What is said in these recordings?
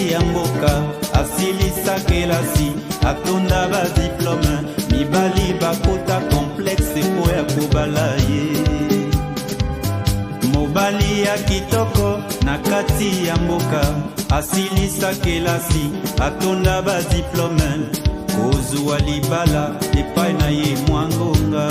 kati ya mboka asilisa kelasi atonda ba diplome mibali bakota complexe po ya kobala ye mobali ya kitoko na kati ya mboka asilisa kelasi atonda ba diplome kozwa libala epai na ye mwangonga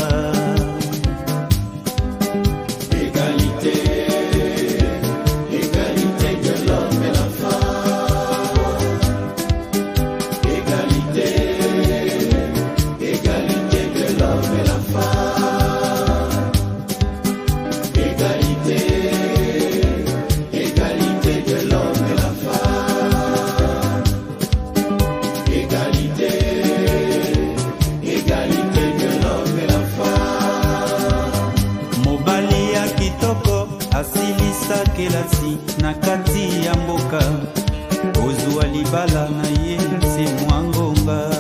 asilisa kelasi na kati ya mboka kozwa libala na ye se mwangonga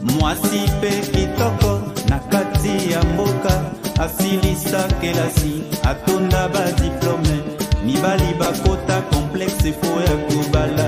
mwasi pe kitoko na kati ya mboka asilisa kelasi atonda ba diplome mibali bakota complexe fo ya kobala